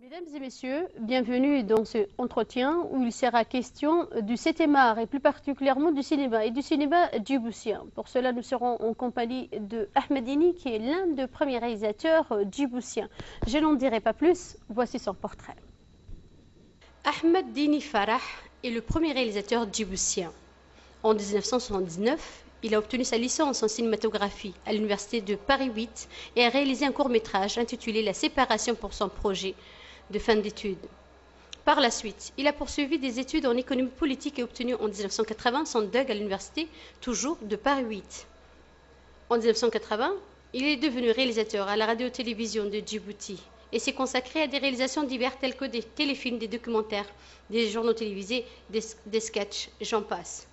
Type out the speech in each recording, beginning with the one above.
Mesdames et messieurs, bienvenue dans ce entretien où il sera question du 7e art et plus particulièrement du cinéma et du cinéma djiboutien. Pour cela, nous serons en compagnie de Ahmed Dini qui est l'un des premiers réalisateurs djiboutiens. Je n'en dirai pas plus, voici son portrait. Ahmed Dini Farah est le premier réalisateur djiboutien. En 1979, il a obtenu sa licence en cinématographie à l'université de Paris 8 et a réalisé un court-métrage intitulé La séparation pour son projet de fin d'études. Par la suite, il a poursuivi des études en économie politique et obtenu en 1980 son DUG à l'université toujours de Paris 8. En 1980, il est devenu réalisateur à la radio-télévision de Djibouti et s'est consacré à des réalisations diverses telles que des téléfilms, des documentaires, des journaux télévisés, des sketchs, j'en passe.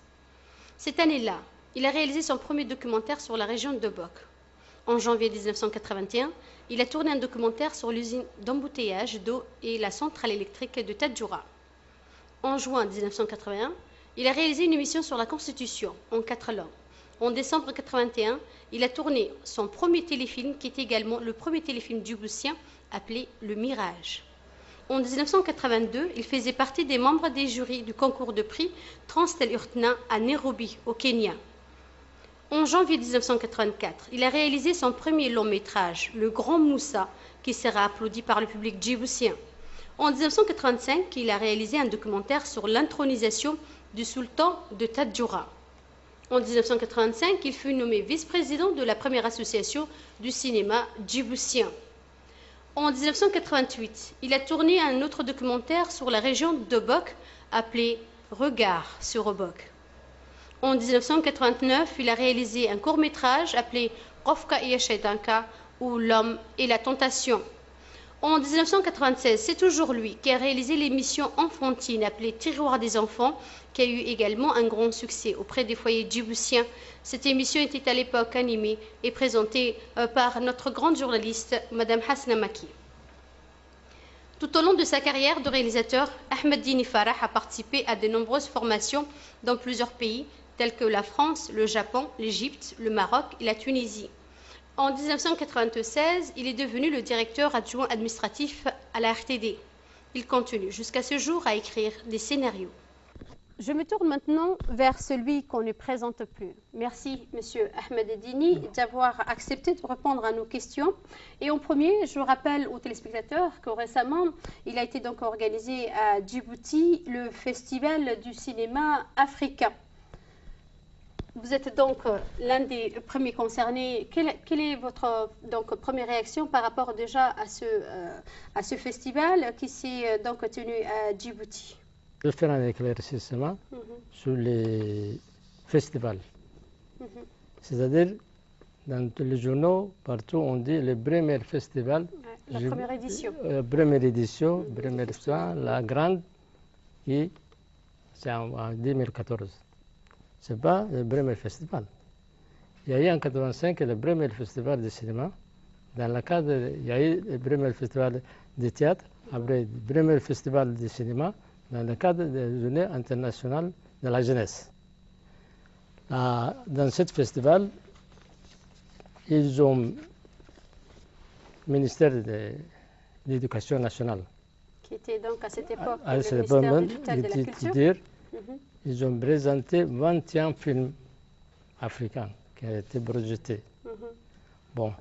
Cette année-là, il a réalisé son premier documentaire sur la région de Bok. En janvier 1981, il a tourné un documentaire sur l'usine d'embouteillage d'eau et la centrale électrique de Tadjoura. En juin 1981, il a réalisé une émission sur la Constitution en 4 langues. En décembre 1981, il a tourné son premier téléfilm qui est également le premier téléfilm djiboutien appelé Le Mirage. En 1982, il faisait partie des membres des jurys du concours de prix Transtel Urtna à Nairobi, au Kenya. En janvier 1984, il a réalisé son premier long métrage, Le Grand Moussa, qui sera applaudi par le public djiboutien. En 1985, il a réalisé un documentaire sur l'intronisation du sultan de Tadjoura. En 1985, il fut nommé vice-président de la première association du cinéma djiboutien. En 1988, il a tourné un autre documentaire sur la région d'Obok, appelé Regard sur Obok. En 1989, il a réalisé un court-métrage appelé Qofka et Shaitanka ou L'homme et la tentation. En 1996, c'est toujours lui qui a réalisé l'émission enfantine appelée Tiroir des enfants, qui a eu également un grand succès auprès des foyers djiboutiens. Cette émission était à l'époque animée et présentée par notre grande journaliste, Madame Hasna Maki. Tout au long de sa carrière de réalisateur, Ahmed Dini Farah a participé à de nombreuses formations dans plusieurs pays, tels que la France, le Japon, l'Égypte, le Maroc et la Tunisie. En 1996, il est devenu le directeur adjoint administratif à la RTD. Il continue jusqu'à ce jour à écrire des scénarios. Je me tourne maintenant vers celui qu'on ne présente plus. Merci, Monsieur Ahmed Dini, d'avoir accepté de répondre à nos questions. Et en premier, je rappelle aux téléspectateurs que récemment, il a été donc organisé à Djibouti le Festival du cinéma africain. Vous êtes donc l'un des premiers concernés. Quelle est votre première réaction par rapport déjà à ce festival qui s'est donc tenu à Djibouti? Je vais faire un éclaircissement sur les festivals. C'est-à-dire, dans tous les journaux, partout, on dit le premier festival. La première édition. Première édition, première fois, la grande, qui c'est en 2014. Ce n'est pas le premier festival. Il y a eu en 1985 le premier festival de cinéma. Dans le cadre, il y a eu le premier festival de théâtre, après le premier festival de cinéma, dans le cadre de la journée internationale de la jeunesse. Dans ce festival, ils ont le ministère de l'Éducation nationale. Qui était donc à cette époque à le ministère de l'État de la Culture. Ils ont présenté 21 films africains qui ont été projetés. Bon,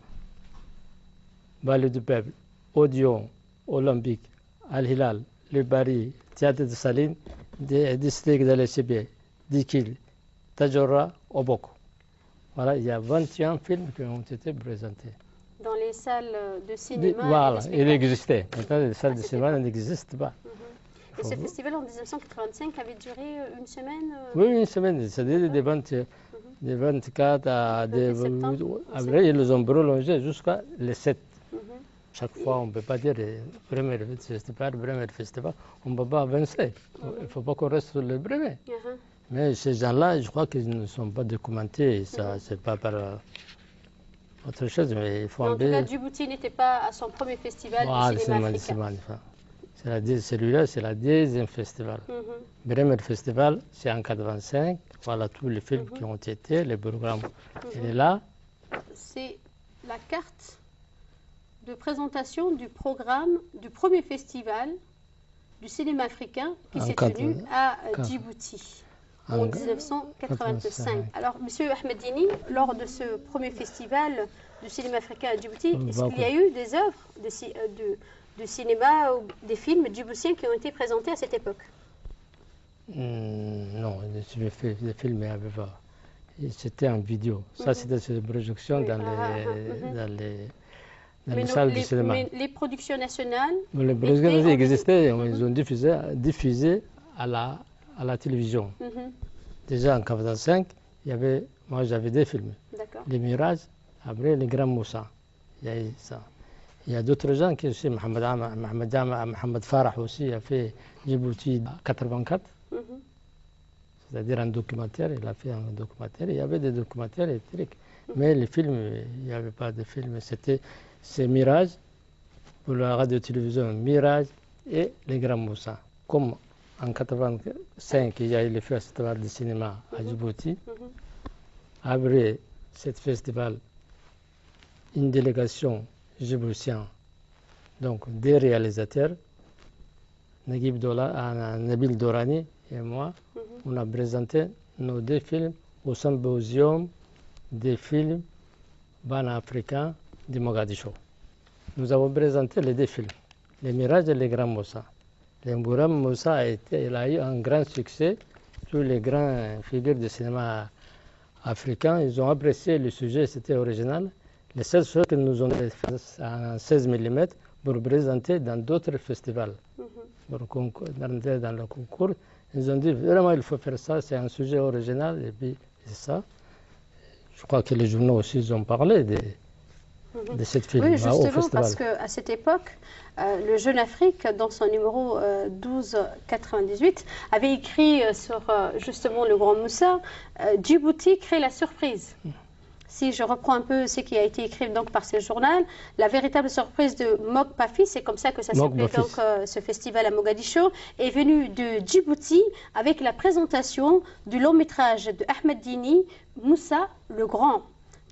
Ballet du Peuple, Odeon, Olympique, Al-Hilal, Le Bari, Théâtre de Saline, District de l'ECB, Dikil, Tadjoura, Obok. Voilà, il y a 21 films qui ont été présentés. Dans les salles de cinéma. Voilà, il existait. Maintenant, les salles de cinéma n'existent pas. Et ce festival en 1985 avait duré une semaine Oui, une semaine, c'est-à-dire des 24 à des... Après, ils les ont prolongés jusqu'à le 7. Chaque fois, on ne peut pas dire premier festival, on ne peut pas avancer. Il ne faut pas qu'on reste sur le premier. Mais ces gens-là, je crois qu'ils ne sont pas documentés. Ça, c'est pas par autre chose, mais il faut... En tout cas, Djibouti n'était pas à son premier festival du cinéma africain. Celui-là, c'est la deuxième festival. Le premier festival, c'est en 1985. Voilà tous les films qui ont été, les programmes. Il est là. C'est la carte de présentation du programme du premier festival du cinéma africain qui s'est tenu à Djibouti en 1985. Alors, Monsieur Ahmedini, lors de ce premier festival du cinéma africain à Djibouti, est-ce qu'il y a eu des œuvres de cinéma ou des films djiboutiens qui ont été présentés à cette époque? Non, des films, il n'y avait pas. C'était en vidéo. Ça, c'était une projection dans les salles de cinéma. Mais les productions nationales? Les productions nationales existaient, ils ont diffusé à la télévision. Déjà en 1985, moi j'avais des films. Les Mirages, après les Grands Moussa. Il y a eu ça. Il y a d'autres gens qui aussi, Mohamed Farah aussi a fait Djibouti en 1984. C'est-à-dire un documentaire, il a fait un documentaire. Il y avait des documentaires et trucs. Mais les films, il n'y avait pas de films. C'est Mirage, pour la radio-télévision, Mirage et les Grands Moussa. Comme en 1985, il y a eu le festival de cinéma à Djibouti. Après ce festival, une délégation djiboutienne, donc des réalisateurs, Nabil Dorani et moi, on a présenté nos deux films au symposium des films panafricains de Mogadiscio. Nous avons présenté les deux films, Les Mirages et Les Grands Moussa. Les Grands Moussa il a eu un grand succès. Tous les grands figures du cinéma africain, ils ont apprécié le sujet, c'était original. Les seules choses que nous ont fait en 16 mm pour présenter dans d'autres festivals, pour entrer dans le concours. Ils ont dit vraiment il faut faire ça, c'est un sujet original et puis c'est ça. Je crois que les journaux aussi ils ont parlé de cette film. Oui, justement, parce qu'à cette époque, le Jeune Afrique, dans son numéro 12/98, avait écrit sur justement le Grand Moussa, Djibouti crée la surprise. Si je reprends un peu ce qui a été écrit donc par ce journal, la véritable surprise de Mok Pafi, c'est comme ça que ça s'appelait donc ce festival à Mogadiscio, est venue de Djibouti avec la présentation du long métrage de Ahmedini, Moussa le Grand.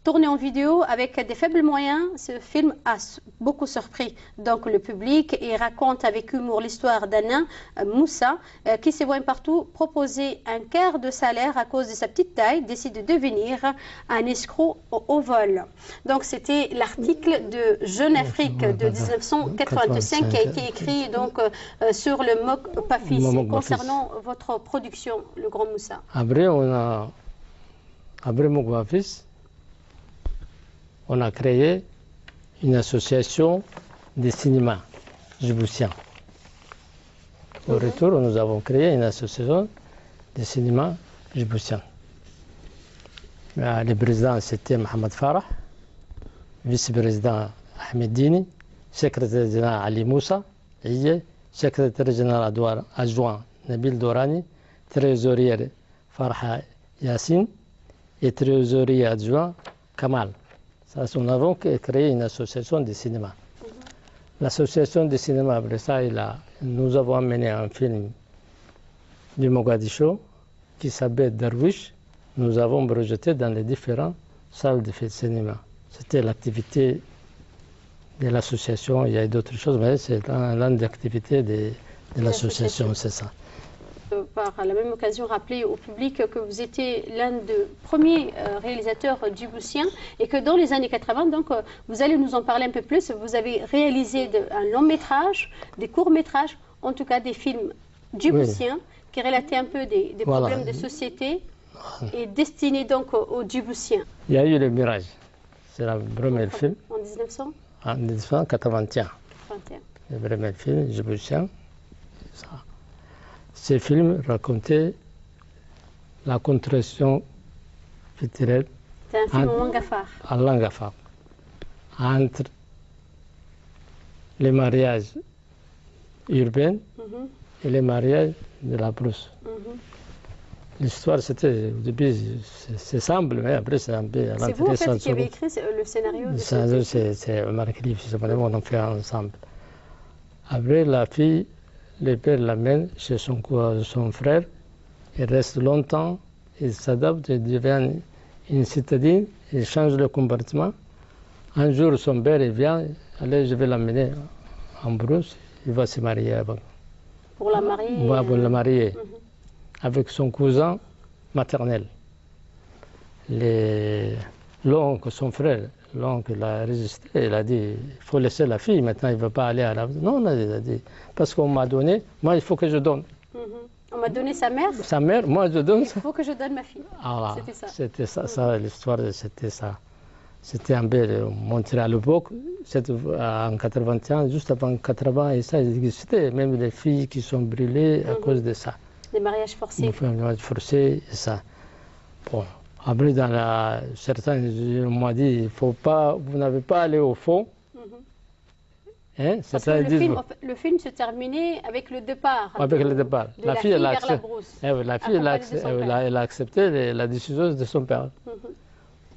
Tourné en vidéo avec des faibles moyens, ce film a beaucoup surpris donc le public et raconte avec humour l'histoire d'un nain, Moussa, qui se voit partout proposer un quart de salaire à cause de sa petite taille, décide de devenir un escroc au vol. Donc c'était l'article de Jeune Afrique de 1985 qui a été écrit donc sur le Mok Pafis concernant votre production, le Grand Moussa. Après Mok Pafis, on a créé une association de cinéma djiboutien. Au retour, nous avons créé une association de cinéma djiboutien. Le président, c'était Mohamed Farah, vice-président Ahmedini, secrétaire général Ali Moussa, secrétaire général adjoint Nabil Dorani, trésorier Farha Yassine et trésorier adjoint Kamal. Nous avons créé une association de cinéma. L'association de cinéma, après ça, nous avons amené un film du Mogadiscio qui s'appelle Darwish. Nous avons projeté dans les différentes salles de cinéma. C'était l'activité de l'association. Il y a d'autres choses, mais c'est l'une des activités de l'association, c'est ça. Par la même occasion rappeler au public que vous étiez l'un des premiers réalisateurs djiboutiens et que dans les années 80, donc vous allez nous en parler un peu plus, vous avez réalisé un long métrage, des courts métrages, en tout cas des films djiboutiens qui relataient un peu des problèmes de société et destinés donc aux djiboutiens. Il y a eu Le Mirage, c'est le premier film. En 1900 En 1981. Le premier film djiboutien, c'est ça. Ces films racontaient la contraction culturelle. C'est un film en langue afar. En langue afar. Entre les mariages urbains et les mariages de la brousse. L'histoire, c'était, au début, c'est simple, mais après, c'est un peu... C'est vous, en fait, qui avez écrit le scénario de ce film? C'est Omar Khalif, on en fait ensemble. Après, la fille... Le père l'amène chez son frère, il reste longtemps, il s'adapte, il devient une citadine, il change de comportement. Un jour, son père il vient, allez, je vais l'amener en Brousse, il va se marier avant. Pour la marier Pour la marier, avec son cousin maternel. L'oncle, son frère, l'oncle a résisté, il a dit, il faut laisser la fille, maintenant il ne veut pas aller à la... Non, il a dit, parce qu'on m'a donné, moi il faut que je donne. On m'a donné sa mère. Sa mère, moi je donne. Il faut que je donne ma fille. Ah, c'était ça. Ça l'histoire, c'était ça. C'était un peu montré à l'époque, en 81, juste avant 80, et ça existait, même les filles qui sont brûlées à cause de ça. Des mariages forcés. Des mariages forcés, et ça. Bon, après, certains m'ont dit, vous n'avez pas à aller au fond. Hein, parce que le film se terminait avec le départ. Avec le départ. La fille vers la brousse. La fille, elle a accepté la décision de son père.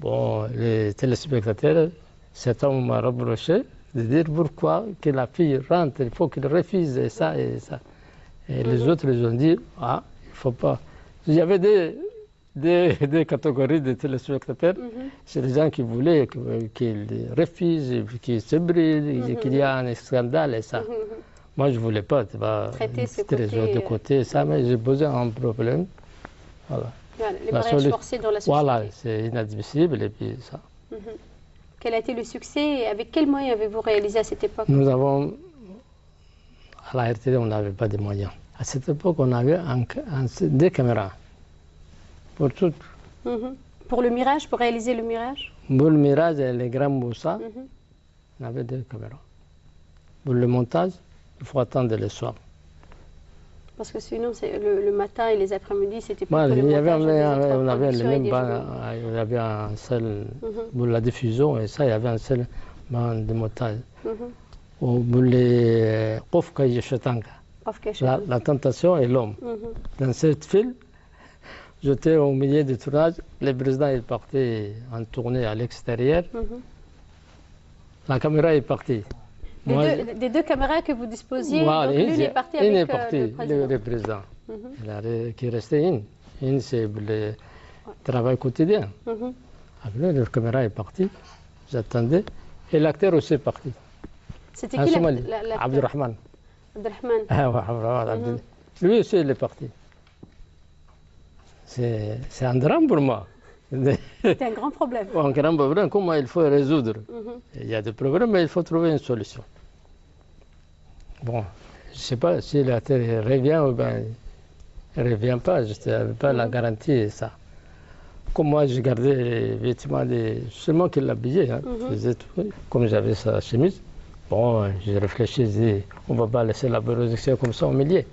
Bon, les téléspectateurs, certains m'a reproché de dire pourquoi que la fille rentre, il faut qu'elle refuse et ça et ça. Et les autres, ils ont dit, ah, il ne faut pas. Il y avait des catégories de téléspectateurs. C'est les gens qui voulaient qu'ils refusent, qu'ils se brûlent, qu'il y a un scandale et ça. Moi, je ne voulais pas traiter ce de côté, ça, mais j'ai posé un problème. Voilà. Les mariages forcés dans la société. Voilà, c'est inadmissible et puis ça. Quel a été le succès et avec quels moyens avez-vous réalisé à cette époque? Nous avons, à la RTD, on n'avait pas de moyens. À cette époque, on avait des caméras pour tout. Pour le mirage, pour réaliser le mirage? Pour le mirage et les grands Moussa, on avait des caméras. Pour le montage, il faut attendre le soir. Parce que sinon, le matin et les après-midi, c'était plutôt le montage. On avait un seul pour la diffusion et ça, il y avait un seul banc de montage. Pour les la tentation et l'homme. Dans cette film, j'étais au milieu du tournage. Le président est parti en tournée à l'extérieur. La caméra est partie. Des deux caméras que vous disposiez, donc l'une est partie avec le président. Qui restait une. Une, c'est le travail quotidien. Après, la caméra est partie, j'attendais, et l'acteur aussi est parti. C'était qui l'acteur? Abdurrahman. Abdurrahman. Lui aussi, il est parti. C'est un drame pour moi. C'est un grand problème. Un grand problème, comment il faut résoudre? Il y a des problèmes, mais il faut trouver une solution. Bon, je ne sais pas si la Terre revient ou bien elle ne revient pas. Je n'avais pas la garantie et ça. Comme moi, je gardais les vêtements, seulement qu'il l'habillait. Comme j'avais sa chemise, bon, j'ai réfléchi, j'ai dit, on ne va pas laisser la projection comme ça au milieu.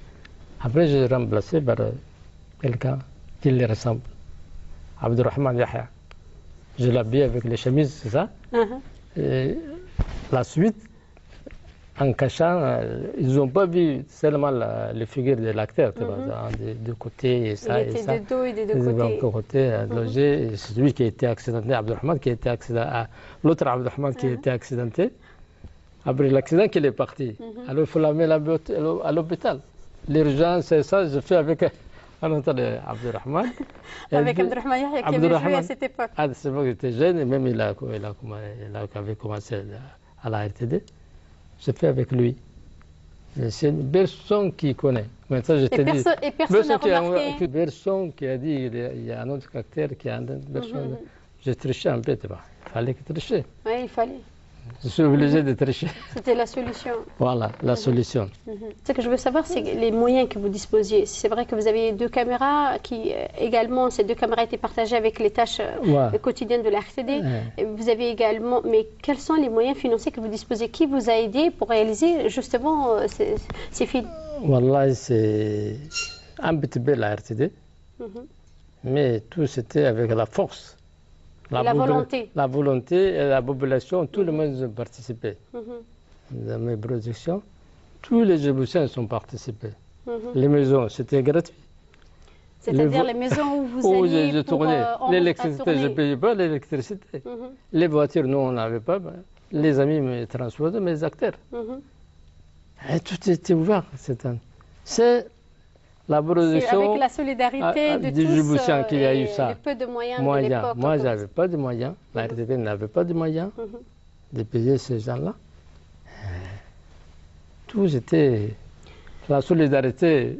Après, j'ai remplacé par quelqu'un qui lui ressemble. Abdurrahman Yahya. Je l'habille avec les chemises, c'est ça. Et la suite, en cachant, ils n'ont pas vu seulement les figures de l'acteur, de côté et ça. Il était de dos et de deux côtés. Logé. C'est lui qui a été accidenté, Abdurrahman, qui a été accidenté. L'autre Abdurrahman qui a été accidenté. Après l'accident, qu'il est parti. Alors il faut l'amener à l'hôpital. L'urgence, c'est ça, je fais avec Abdurrahman. Avec Abdurrahman Yahya qui avait joué à cette époque. À cette époque, il était jeune et même il avait commencé à la RTD. J'ai fait avec lui. C'est une personne qui connaît. Maintenant, je te dis. Et personne n'a remarqué. Personne qui a dit il y a un autre acteur qui a une personne. J'ai triché un peu, tu vois. Il fallait que tricher. Oui, il fallait. Je suis obligé de tricher. C'était la solution. Voilà, la solution. Ce que je veux savoir, c'est les moyens que vous disposiez. C'est vrai que vous avez deux caméras qui, également, ces deux caméras étaient partagées avec les tâches quotidiennes de la RTD. Vous avez également, mais quels sont les moyens financiers que vous disposez? Qui vous a aidé pour réaliser justement ces films? Wallah, c'est un petit peu la RTD, mais tout c'était avec la force. La volonté. La volonté et la population, tout le monde a participé. Dans mes productions, tous les Djiboutiens ont participé. Les maisons, c'était gratuit. C'est-à-dire les maisons où vous alliez je tournais. L'électricité, je ne payais pas l'électricité. Les voitures, nous, on n'avait pas. Les amis me transportaient, mes acteurs. Et tout était ouvert. C'est la production avec la solidarité de des Djiboutiens qu'il y a eu ça. Le peu de moyens de l'époque. Moi, je n'avais pas de moyens. La RTD n'avait pas de moyens. de payer ces gens-là. Tout était la solidarité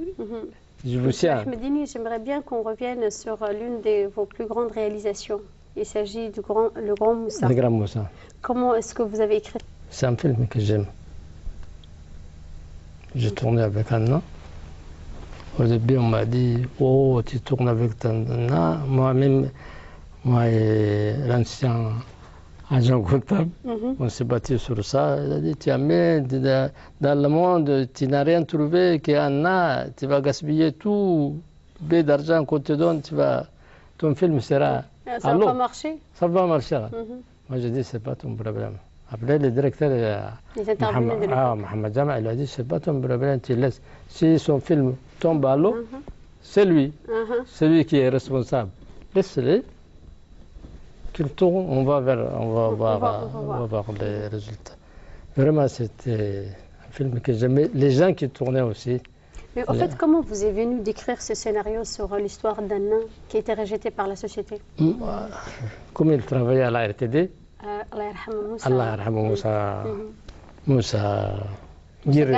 djiboutienne. Ahmedini, j'aimerais bien qu'on revienne sur l'une de vos plus grandes réalisations. Il s'agit du Le Grand Moussa. Le Grand Moussa. Comment est-ce que vous avez écrit? C'est un film que j'aime. J'ai tourné avec Anna. Au début, on m'a dit, oh, tu tournes avec Anna. Moi-même, moi et l'ancien agent comptable, on s'est battu sur ça. Il a dit, tu as mis dans le monde, tu n'as rien trouvé qu'Anna, tu vas gaspiller tout, peu d'argent qu'on te donne, ton film sera ça va pas marcher? Ça va marcher. Moi, j'ai dit, c'est pas ton problème. Après, le directeur, Mohamed Jama, il a dit, c'est pas ton problème, tu laisses. Si son film tombe à l'eau, c'est lui, qui est responsable. Laisse-le, qu'il tourne, on va voir les résultats. Vraiment, c'était un film que j'aimais. Les gens qui tournaient aussi. Mais en fait, comment vous est venu d'écrire ce scénario sur l'histoire d'un nain qui a été rejeté par la société? Comme il travaillait à la RTD, Allah yarhamou Moussa. Moussa Guiré.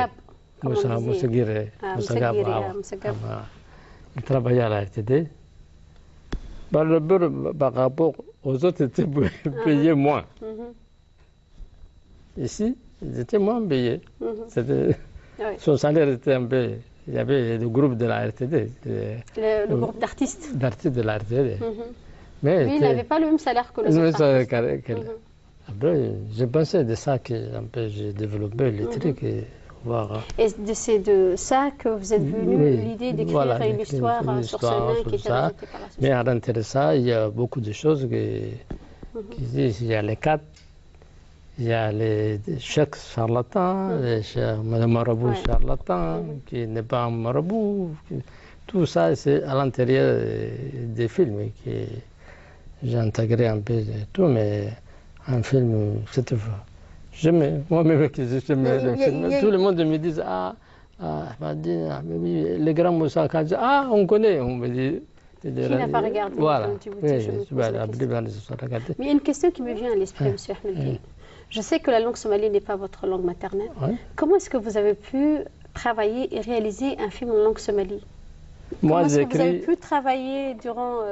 Il travaillait à la RTD. Par rapport aux autres, étaient payés moins. Ici, ils étaient moins payés. Son salaire était un peu... Il y avait le groupe de la RTD. Le groupe d'artistes. D'artistes de la RTD. Mais lui, il n'avait pas le même salaire que les autres artistes. Après, j'ai pensé de ça que j'ai développé les trucs. Et c'est de ça que vous êtes venu, l'idée d'écrire une histoire sur ce nain qui était rejeté par la société. Mais à l'intérieur de ça, il y a beaucoup de choses qui disent. Il y a les quatre, il y a les chèques charlatans, le marabout charlatan, qui n'est pas un marabout. Tout ça, c'est à l'intérieur des films que j'ai intégré un peu de tout, mais un film, cette fois. Moi-même, j'aimais le film. Tout le monde me dit, les grands Moussa, on connaît, on me dit. Qui n'a pas regardé? Voilà. Mais il y a une question qui me vient à l'esprit, M. Ahmedini. Je sais que la langue somalie n'est pas votre langue maternelle. Comment est-ce que vous avez pu travailler et réaliser un film en langue somalie? Comment est-ce que vous avez pu travailler durant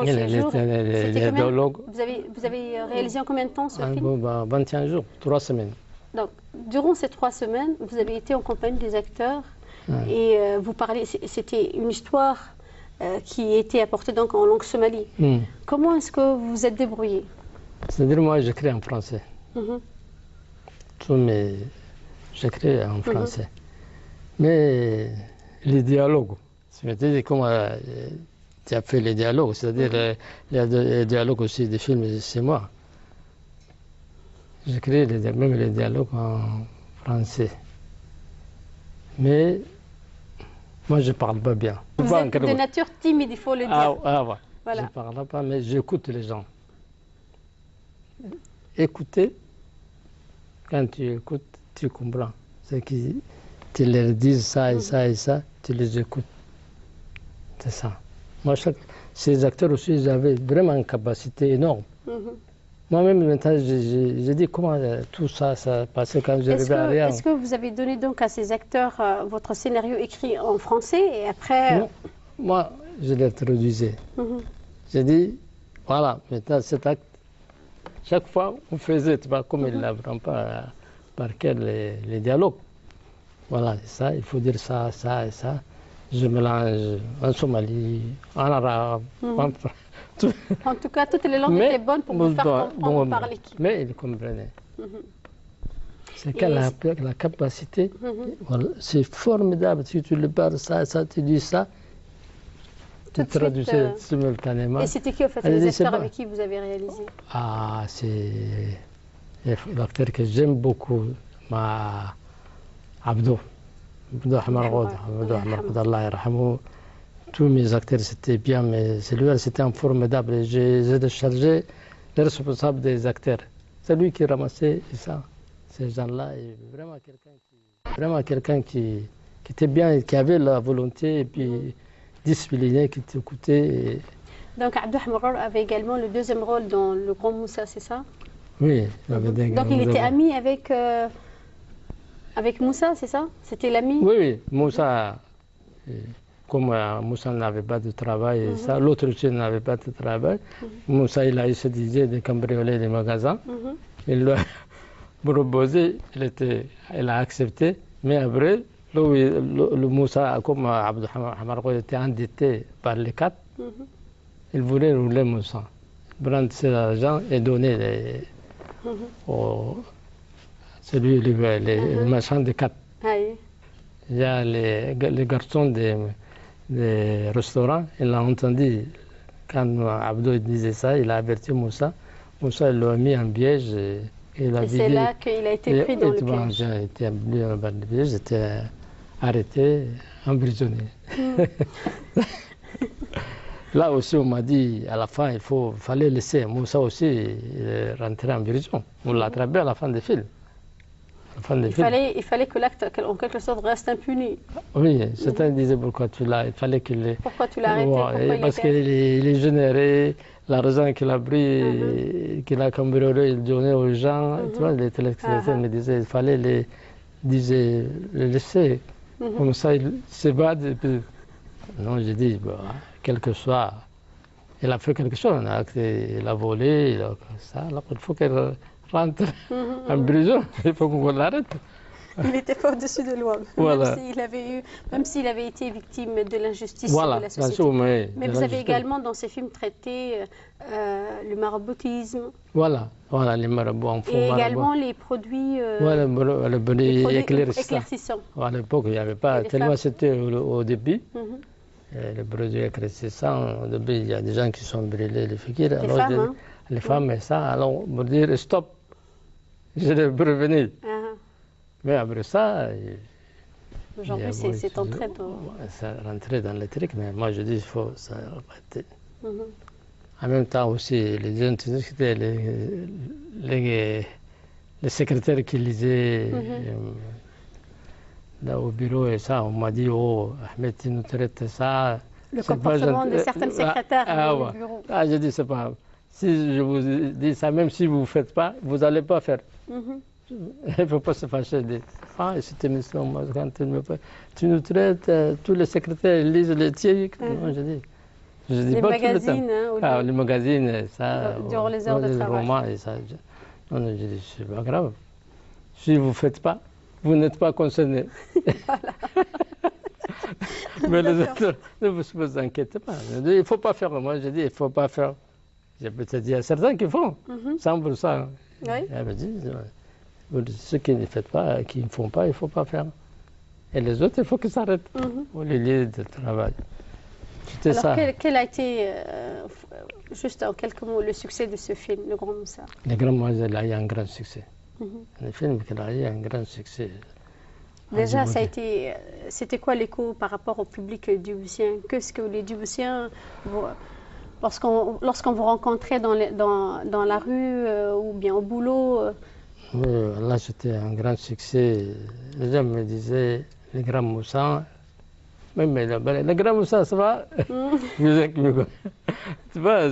ces jours? Vous avez réalisé en combien de temps ce film? 21 jours, 3 semaines. Donc, durant ces 3 semaines, vous avez été en compagnie des acteurs et vous parlez, c'était une histoire qui était apportée donc en langue somalie. Comment est-ce que vous vous êtes débrouillé? C'est-à-dire, moi, j'écris en français. J'écris en français. Mais les dialogues, c'est-à-dire comment tu as fait les dialogues, c'est-à-dire les dialogues aussi des films, c'est moi. J'écris même les dialogues en français. Mais moi, je ne parle pas bien. Vous êtes de nature timide, il faut le dire. Voilà. Je ne parle pas, mais j'écoute les gens. Écouter, quand tu écoutes, tu comprends. C'est qu'ils te leur disent ça et ça et ça, tu les écoutes. C'est ça. Moi, ces acteurs aussi, ils avaient vraiment une capacité énorme. Moi-même, maintenant, j'ai dit comment tout ça passait quand j'arrivais à rien. Est-ce que vous avez donné donc à ces acteurs votre scénario écrit en français et après... Non. Moi, je l'ai traduisé. J'ai dit, voilà, maintenant cet acte, chaque fois on faisait, tu vois, comme il n'apprend pas par cœur les dialogues. Voilà, ça, il faut dire ça, ça et ça. Je mélange en somalie, en arabe, en En tout cas, toutes les langues étaient bonnes pour vous faire comprendre parler. Mais il comprenait. C'est que la capacité, voilà, c'est formidable. Si tu le parles ça, tu dis ça, tu traduis simultanément. Et c'était qui, en fait, les acteurs avec qui vous avez réalisé? C'est l'acteur que j'aime beaucoup, Abdou Ahmad Ghaud, Allah yarhamou. Tous mes acteurs, c'était bien, mais celui-là, c'était un formidable. J'ai déchargé les responsables des acteurs. C'est lui qui ramassait ça, ces gens-là. Vraiment quelqu'un qui était bien, qui avait la volonté, et puis discipliné, qui t'écoutait. Donc, Abdou Ahmad Ghaud avait également le deuxième rôle dans Le Grand Moussa, c'est ça? Oui, il avait des Donc il était ami avec Moussa, c'est ça? C'était l'ami? Oui, oui, Moussa, comme Moussa n'avait pas de travail, et ça, l'autre aussi n'avait pas de travail. Moussa, il a eu cette idée de cambrioler les magasins. Il l'a proposé, il a accepté, mais après, le Moussa, comme Abdou Hamarko était endetté par les quatre, il voulait rouler Moussa, prendre cet argent et donner les marchands de quatre. Il y a les garçons des restaurants, il a entendu quand Abdou disait ça, il a averti Moussa. Moussa l'a mis en piège. Et c'est là qu'il a été pris dans le piège. J'ai été pris dans le piège, j'étais arrêté, emprisonné. Là aussi, on m'a dit, à la fin, il fallait laisser Moussa aussi rentrer en prison. On l'a attrapé à la fin du film. Il fallait que l'acte, en quelque sorte, reste impuni. Oui, certains disaient pourquoi tu l'as. Il fallait qu'il. Pourquoi tu l'as arrêté? Parce qu'il est généré, l'argent qu'il a pris, qu'il a cambriolé, il donnait aux gens. Tu vois, les téléspectateurs me disaient qu'il fallait les laisser. Comme ça, il s'évade. Non, j'ai dit, quel que soit. Il a fait quelque chose, il a volé, ça. Alors, il faut qu'elle rentre en prison, il faut qu'on l'arrête. Il n'était pas au-dessus de loi, voilà. Même s'il avait été victime de l'injustice voilà, de la société. Sûr, mais vous avez également dans ces films traité le maraboutisme. Voilà, les marabouts en fond. Et également les produits, les produits éclaircissants. À l'époque, il n'y avait pas, tellement c'était au début. Les produits éclaircissants, au début, il y a des gens qui sont brûlés, les fikir. Les femmes, et ça, alors, pour dire stop, je les prévenir. Mais après ça. Aujourd'hui, c'est entré dans. Ça rentrait dans les trucs, mais moi je dis il faut s'arrêter. En même temps aussi, les jeunes, c'était les secrétaires qui lisaient là au bureau et ça, on m'a dit oh, Ahmed, tu nous traites ça. Le comportement de certains secrétaires au bureau. Ah, je dis c'est pas. Si je vous dis ça, même si vous ne faites pas, vous n'allez pas faire. Il ne faut pas se fâcher. Ah, cette émission, moi, quand tu nous traites, tous les secrétaires lisent les tiers. Non, je dis les pas magazines, tout le temps. Les magazines, ça. Durant les heures de travail. Romans et ça. Non, je dis, c'est pas grave. Si vous ne faites pas, vous n'êtes pas concerné. Mais les autres, ne vous inquiétez pas. Il ne faut pas faire. Moi, je dis, il ne faut pas faire. Je peux te dire, il y a certains qui font, 100%. Oui. Elle me dit, ceux qui ne font pas, qui ne font pas, il ne faut pas faire. Et les autres, il faut qu'ils s'arrêtent au lieu de travail. Alors, ça. Quel a été, juste en quelques mots, le succès de ce film, Le Grand Moussa? Le Grand Moussa, il a eu un grand succès. Le film, il a eu un grand succès. Déjà, c'était quoi l'écho par rapport au public djiboutien? Qu'est-ce que les Djiboutiens, lorsqu'on vous rencontrait dans la rue ou bien au boulot? Oui, là, c'était un grand succès. Les gens me disaient, le Grand Moussa, même le Grand Moussa, ça va? Tu vois,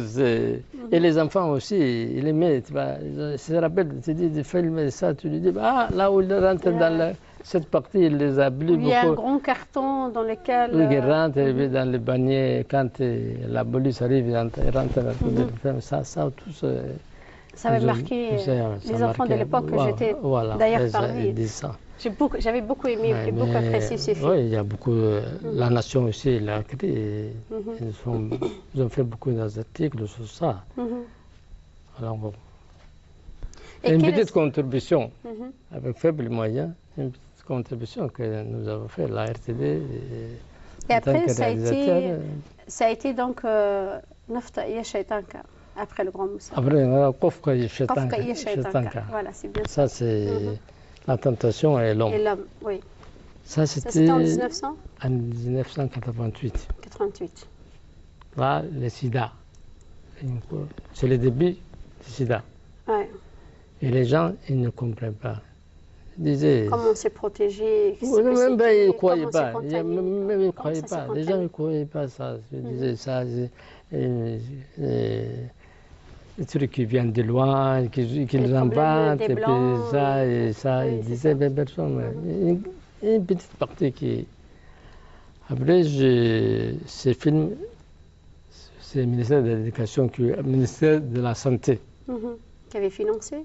et les enfants aussi, ils aimaient, tu vois, ils se rappellent, tu dis, de filmer ça, tu lui dis, ah, là où ils rentrent dans cette partie, il les a plu beaucoup. Il y a un grand carton dans lequel. Oui, ils rentrent dans le panier, quand la police arrive, ils rentrent dans le ça, tout ça. Ça avait marqué les enfants de l'époque que j'étais d'ailleurs parmi. J'avais beaucoup aimé et beaucoup apprécié ces films. Oui, il y a beaucoup. La Nation aussi l'a créé. Ils ont fait beaucoup d'articles sur ça. Alors, bon. Une petite contribution, avec faibles moyens, une petite contribution que nous avons fait, la RTD. Et après, ça a été donc Nafta Iya Shaitanka. Après le Grand Moussa. Après, Kofka Shaitanka. Voilà, c'est bien ça. Ça, c'est la tentation et l'homme. Et l'homme, oui. Ça, c'était en 1900 En 1988. 88. Là, le sida. C'est le début du sida. Ouais. Et les gens, ils ne comprennent pas. Ils disaient... Comment on s'est protégé? Ils ne croyaient pas. Même ils ne croyaient pas. Les gens ne croyaient pas ça. Ils disaient ça. des trucs qui viennent de loin, qu'ils inventent, et puis ça, et ça. Oui, Ils disaient, mais personne. Une petite partie qui. Après, ces films, c'est le ministère de l'Éducation, le ministère de la Santé. Qui avait financé?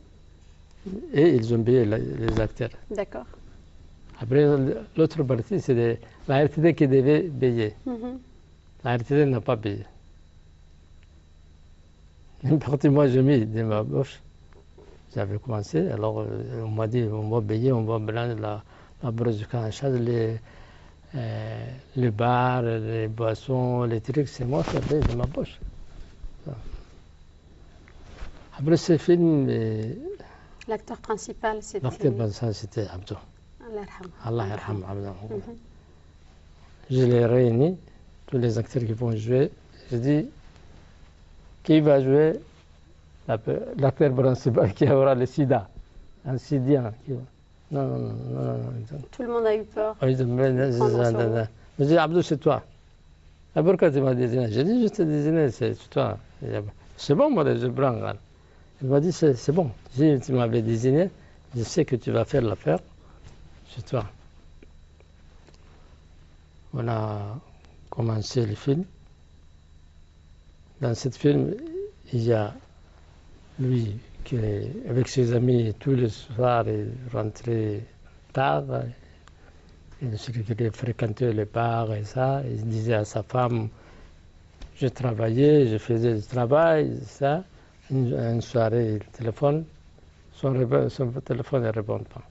Et ils ont payé les acteurs. D'accord. Après, l'autre partie, c'est la RTD qui devait payer. La RTD n'a pas payé. Une partie, moi, j'ai mis de ma poche. J'avais commencé, alors on m'a dit, on va payer, on va prendre la brosse du en charge, les bars, les boissons, les trucs, c'est moi qui ai payé de ma poche. Après ce film, l'acteur principal, c'était Abdou. Allah yarham Abdou. Je l'ai réuni, tous les acteurs qui vont jouer. Je dis, qui va jouer l'acteur principal qui aura le sida, un sidien. Non. Tout le monde a eu peur. Je dis, Abdou, c'est toi. Pourquoi tu m'as désigné? J'ai dit, je t'ai désigné, c'est toi. C'est bon, moi, je prends. Il m'a dit, c'est bon. Si tu m'avais désigné, je sais que tu vas faire l'affaire, c'est toi. On a commencé le film. Dans ce film, il y a lui qui, avec ses amis, tous les soirs, il rentrait tard. Il fréquentait les bars et ça. Il disait à sa femme, je travaillais, je faisais du travail, ça. Une soirée, il téléphone, son téléphone ne répond pas.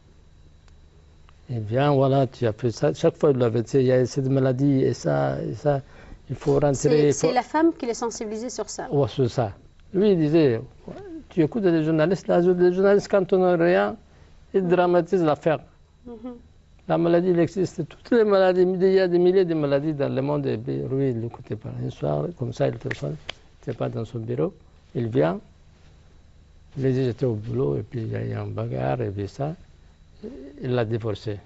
Il vient, voilà, tu as fait ça. Chaque fois, il lui avait dit, il y a cette maladie et ça, il faut rentrer. C'est la femme qui l'est sensibilisée sur ça. Oui, sur ça. Lui, il disait, tu écoutes les journalistes, les journalistes, quand on n'a rien, ils dramatisent l'affaire. La maladie, il existe. Toutes les maladies, il y a des milliers de maladies dans le monde. Et lui, il n'écoutait pas. Un soir, comme ça, il téléphone, il n'était pas dans son bureau. Il vient, il dit j'étais au boulot, et puis il y a eu un bagarre, et puis ça. Il l'a divorcé.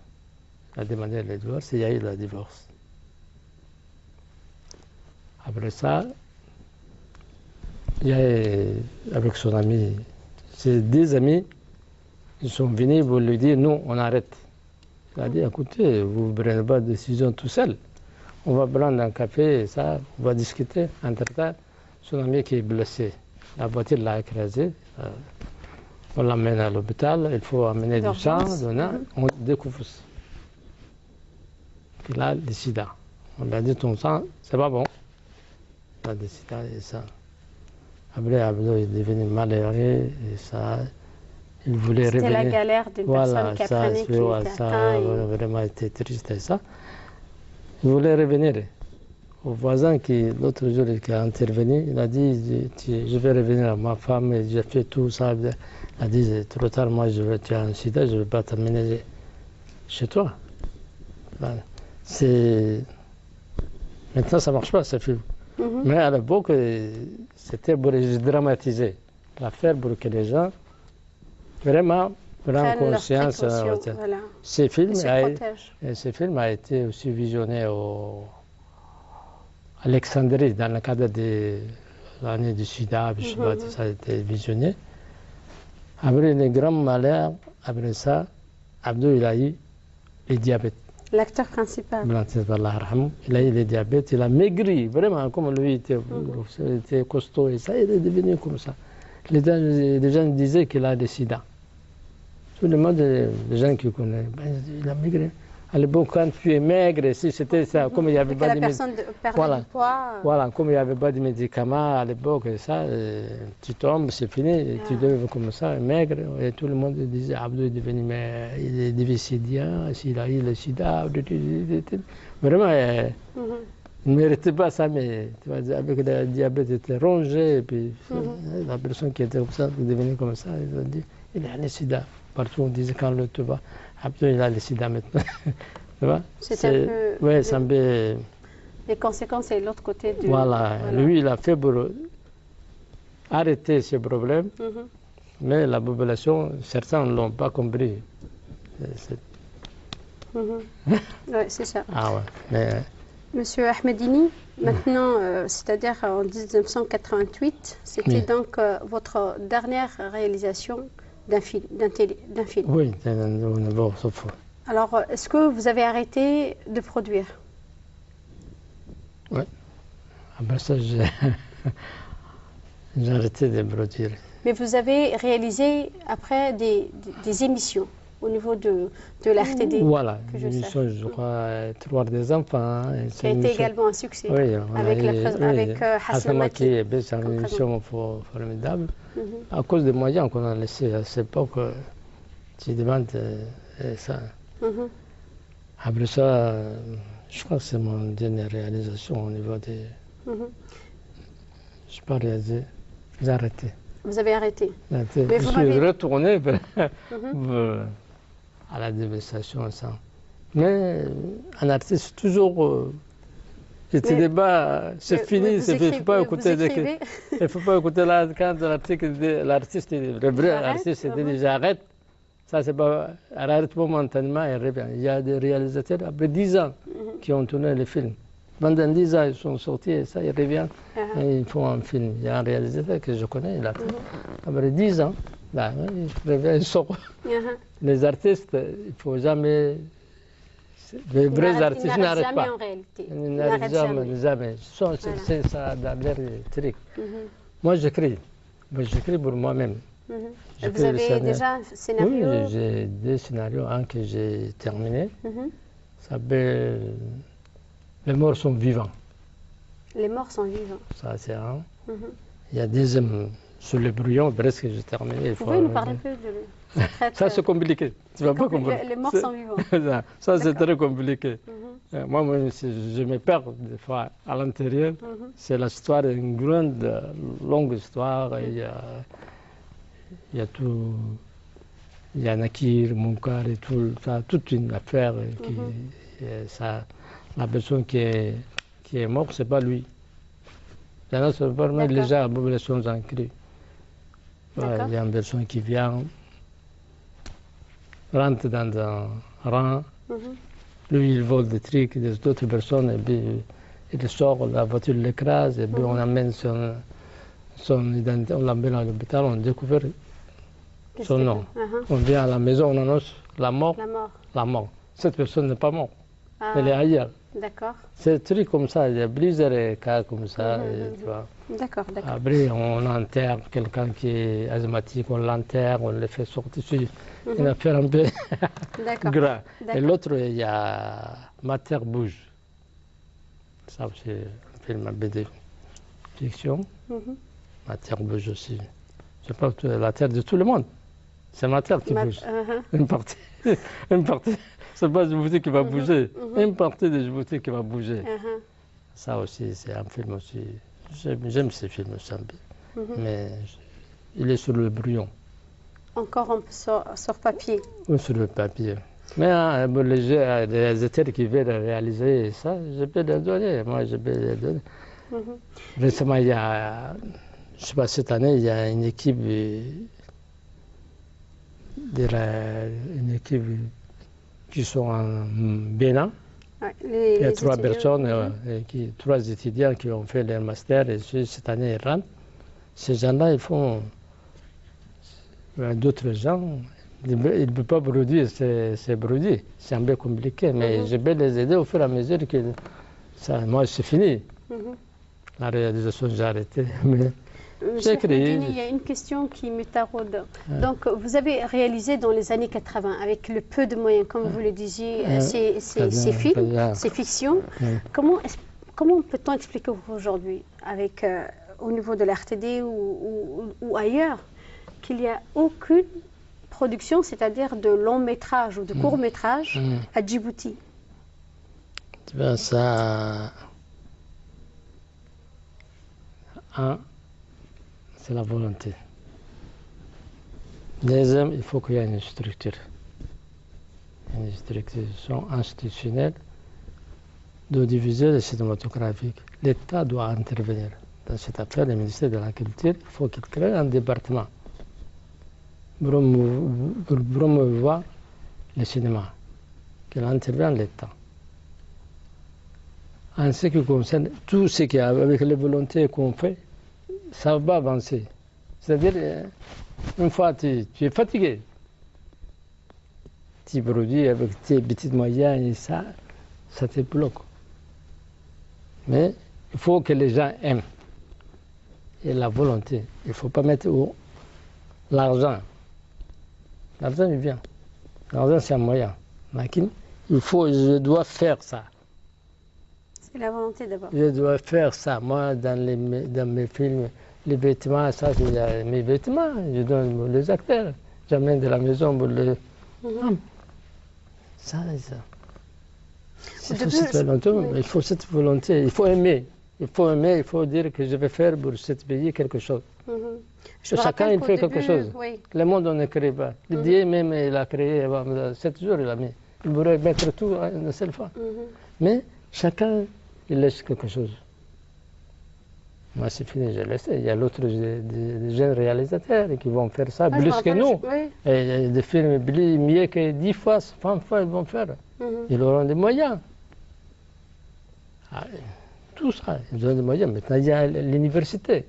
Il a demandé le divorce, et il y a eu le divorce. Après ça, il y a avec son ami, ses 10 amis, ils sont venus pour lui dire non, on arrête. Il a dit écoutez, vous ne prenez pas de décision tout seul. On va prendre un café, et ça, on va discuter. Entre-temps, son ami qui est blessé. La voiture l'a écrasé. On l'amène à l'hôpital, il faut amener du sang, on découvre qu'il a le sida. On lui a dit ton sang, c'est pas bon. Il a le sida et ça. Après, Abdou est devenu malheureux et ça. Il voulait revenir. C'était la galère d'une personne qui apprenait qu'il était atteint. Vraiment été triste et ça. Il voulait revenir. Au voisin qui, l'autre jour, qui a intervenu, il a dit, je vais revenir à ma femme, et j'ai fait tout ça. Il a dit, c'est trop tard, moi, tu as un sida, je ne vais pas t'amener chez toi. Voilà. Maintenant, ça ne marche pas, ce film. Mais à l'époque, c'était pour dramatiser l'affaire, pour que les gens, vraiment, prennent conscience. Voilà. Ce film a été aussi visionné à Alexandrie, dans le cadre de l'année du sida, je sais pas, ça a été visionné. Après le grand malheur, après ça, Abdou, il a eu le diabète. L'acteur principal. Il a eu le diabète, il a maigri, vraiment, comme lui était costaud et ça, il est devenu comme ça. Les gens disaient qu'il a le sida. Tout le monde, les gens qui connaissent, il a maigri. À l'époque, quand tu es maigre, si c'était ça, comme il n'y avait pas de médicaments. Voilà, comme il n'y avait pas de médicaments à l'époque, ça, tu tombes, c'est fini, et tu deviens comme ça, maigre, et tout le monde disait Abdou est devenu, mais il est devenu sidien, s'il a eu le sida, vraiment, il ne méritait pas ça, mais tu vois, avec le diabète, il était rongé, et puis la personne qui était comme ça, est devenue comme ça, ils ont dit, il a le sida. Partout, on disait quand le tu vas, Abdou, il a le sida maintenant. Tu vois? C'est un peu. Oui, c'est un peu. Les conséquences, c'est l'autre côté du. Voilà. Lui, il a fait pour arrêter ce problème, mais la population, certains ne l'ont pas compris. Oui, c'est ça. Ah ouais. Mais Monsieur Ahmedini, maintenant, c'est-à-dire en 1988, c'était Oui. donc votre dernière réalisation d'un film, d'un film. Oui, au niveau sauf. Alors, est-ce que vous avez arrêté de produire? Oui. Après ça, j'ai arrêté de produire. Mais vous avez réalisé après des émissions au niveau de la RTD. Voilà, que je l'émission, sache. je crois, Trois des enfants. Hein, Qui a été également un succès. Oui, avec avec Hassan Maki. C'est une émission formidable. Mhm. À cause des moyens qu'on a laissés à cette époque, tu demandes ça. Mhm. Après ça, je crois que c'est mon dernière réalisation au niveau des. Mhm. Je n'ai pas réalisé, j'ai arrêté. Vous avez arrêté. Mais je suis retourné à la démonstration. Ça. Mais un artiste, toujours. C'était débat, c'est fini, il ne faut pas écouter. Il ne faut pas écouter quand l'artiste, le vrai artiste, il dit j'arrête. Ça, c'est pas. Elle arrête momentanément et revient. Il y a des réalisateurs, après 10 ans, qui ont tourné les films. Pendant 10 ans, ils sont sortis et ça, ils reviennent et ils font un film. Il y a un réalisateur que je connais, il a fait. Après 10 ans, là, il revient, il sort. Les artistes, il ne faut jamais. Les vrais artistes n'arrêtent pas. En réalité. Ils n'arrêtent jamais. C'est ça dans leur truc. Moi, j'écris. J'écris pour moi-même. Vous avez déjà un scénario? Oui, j'ai deux scénarios. Un que j'ai terminé. Ça s'appelle Les morts sont vivants. Les morts sont vivants. Ça, c'est un. Il y a deuxième sur le brouillon, presque j'ai terminé. Vous pouvez nous parler un peu de lui? Ça, c'est compliqué. Tu vas pas comprendre. Les morts sont vivants. Ça, c'est très compliqué. Moi, je me perds des fois à l'intérieur. C'est l'histoire, une grande, longue histoire. Il y a tout. Il y a Nakir, Munkar et tout. Ça, toute une affaire. La personne qui est morte, ce n'est pas lui. Il y en a, c'est vraiment les gens à la population en cri. Il y a une personne qui vient, rentre dans un rang, lui il vole des trucs d'autres personnes, et puis il sort, la voiture l'écrase, et puis on amène son identité, on l'amène à l'hôpital, on découvre son nom. On vient à la maison, on annonce la mort. La mort. Cette personne n'est pas morte, elle est ailleurs. D'accord. C'est des trucs comme ça, il y a plusieurs cas comme ça. D'accord. Après, on enterre quelqu'un qui est asthmatique, on l'enterre, on le fait sortir. C'est une affaire un peu grave. Et l'autre, il y a Ma terre bouge. Ça, c'est un film à BD fiction. Ma terre bouge aussi. C'est pas la terre de tout le monde. C'est ma terre qui bouge. Une partie. C'est pas Djibouti qui va bouger. Une partie de Djibouti qui va bouger. Ça aussi, c'est un film aussi. J'aime ces films aussi un peu. Mais il est sur le brouillon. Encore un peu sur papier. Ou sur le papier. Mais les réalisateurs qui veulent réaliser ça, je peux les donner. Moi, je peux les donner. Récemment, il y a, je sais pas, cette année, il y a une équipe qui sont en Bénin. Il y a 3 personnes, 3 étudiants qui ont fait leur master et cette année ils rentrent. Ces gens-là, ils font d'autres gens. Ils ne peuvent pas produire ces produits. C'est un peu compliqué, mais je peux les aider au fur et à mesure que ça, moi, c'est fini. La réalisation, j'ai arrêté. Mais j'ai créé. Il y a une question qui me taraude. Donc, vous avez réalisé dans les années 80, avec le peu de moyens, comme vous le disiez, ces films, ces fictions. Comment peut-on expliquer aujourd'hui, avec au niveau de l'RTD ou ailleurs, qu'il n'y a aucune production, c'est-à-dire de long métrage ou de court métrage à Djibouti? Ça, c'est la volonté. Deuxième, il faut qu'il y ait une structure institutionnelle d'audiovisuel et cinématographique. L'État doit intervenir dans cette affaire. Le ministère de la Culture, il faut qu'il crée un département pour promouvoir le cinéma, qu'il intervienne l'État. En ce qui concerne tout ce qui est avec les volontés qu'on fait, ça va avancer. C'est-à-dire, une fois tu es fatigué, tu produis avec tes petits moyens et ça te bloque. Mais il faut que les gens aiment. Et la volonté. Il ne faut pas mettre l'argent. L'argent, il vient. L'argent, c'est un moyen. Mais je dois faire ça. C'est la volonté d'abord. Je dois faire ça. Moi, dans mes films, les vêtements, ça, c'est mes vêtements. Je donne les acteurs. J'amène de la maison pour les... Ça. Il faut cette volonté. Il faut aimer. Il faut aimer, il faut dire que je vais faire pour ce pays quelque chose. Chacun, il fait quelque chose. Oui. Le monde, on ne crée pas. Dieu même, il a créé, 7 jours, il a mis. Il pourrait mettre tout une seule fois. Mais chacun, il laisse quelque chose. Moi, c'est fini, je laisse. Il y a d'autres des jeunes réalisateurs qui vont faire ça plus que nous. Oui. Et des films mieux que 10 fois, 20 fois, ils vont faire. Ils auront des moyens. Tout ça, ils ont des moyens. Maintenant, il y a l'université.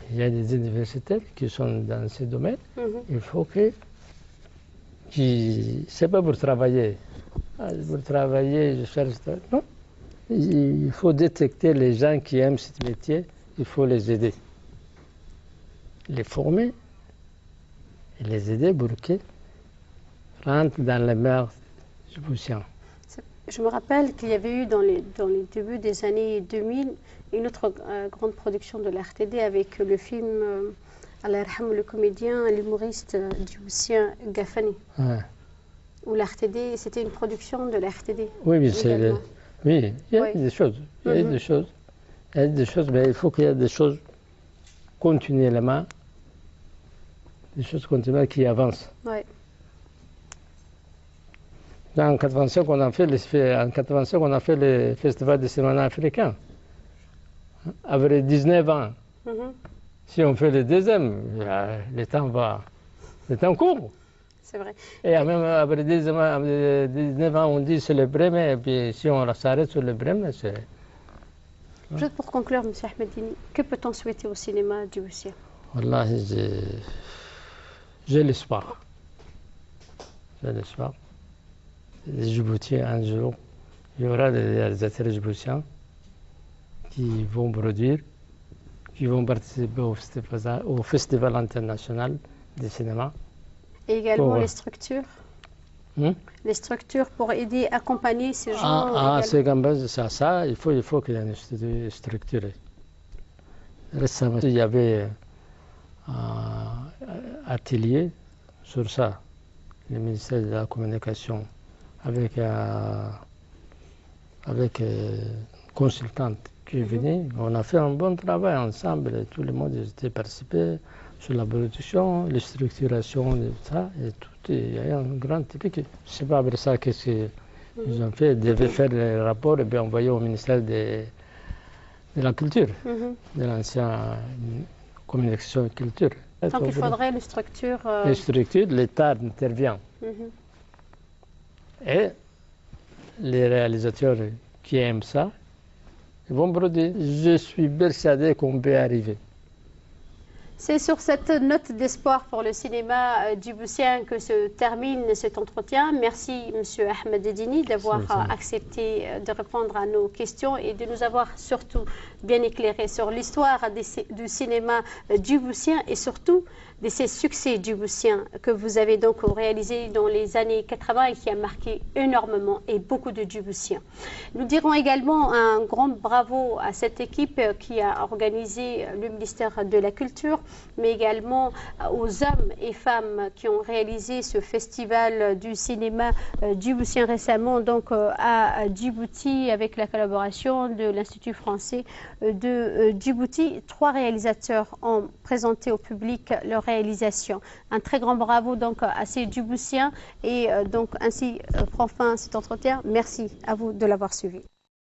Il y a des universitaires qui sont dans ce domaine. Il faut que... C'est pas pour travailler. Pour travailler, je cherche... Non. Il faut détecter les gens qui aiment ce métier. Il faut les aider. Les former et les aider pour qu'ils rentrent dans les mers djiboutiennes. Je me rappelle qu'il y avait eu dans les débuts des années 2000 une autre grande production de la RTD avec le film Allah yarham, le comédien, l'humoriste djiboutien Gafani. Ouais. Où la RTD, c'était une production de la RTD. Oui, il y a des choses. Il y a des choses. Il y a des choses, mais il faut qu'il y ait des choses continuellement, qui avancent. Oui. En 85, on a fait le festival de cinéma africain. Avec 19 ans, si on fait le deuxième, le temps court. C'est vrai. Et même après 19 ans, on dit c'est le premier, et puis si on s'arrête sur le premier, c'est... Juste pour conclure, M. Ahmedini, que peut-on souhaiter au cinéma djiboutien? Wallah, j'ai l'espoir. J'ai l'espoir. Les Djiboutiens, un jour, il y aura des réalisateurs djiboutiens qui vont produire, qui vont participer au Festival international du cinéma. Et également les structures. Les structures pour aider, accompagner ces gens. C'est comme ça, il faut qu'il y ait une structure. Récemment, il y avait un atelier sur ça, le ministère de la Communication, avec une consultante qui est venue. On a fait un bon travail ensemble, et tout le monde a participé sur la production, la structuration de ça, et tout. Il y a un grand typique. Je ne sais pas après ça qu'est-ce qu'ils ont fait. Ils devaient faire le rapport et bien envoyer au ministère de la Culture, de l'ancienne communication et culture. Donc il faudrait une structure. Les structures, l'État intervient. Et les réalisateurs qui aiment ça, ils vont produire. Je suis persuadé qu'on peut arriver. C'est sur cette note d'espoir pour le cinéma djiboutien que se termine cet entretien. Merci M. Ahmedini d'avoir accepté de répondre à nos questions et de nous avoir surtout bien éclairé sur l'histoire du cinéma djiboutien et surtout de ces succès djiboutiens que vous avez donc réalisés dans les années 80 et qui a marqué énormément et beaucoup de Djiboutiens. Nous dirons également un grand bravo à cette équipe qui a organisé le ministère de la Culture, mais également aux hommes et femmes qui ont réalisé ce festival du cinéma djiboutien récemment donc à Djibouti avec la collaboration de l'Institut français de Djibouti. 3 réalisateurs ont présenté au public leur réalisation. Un très grand bravo donc à ces Djiboutiens et donc ainsi prend fin cet entretien. Merci à vous de l'avoir suivi.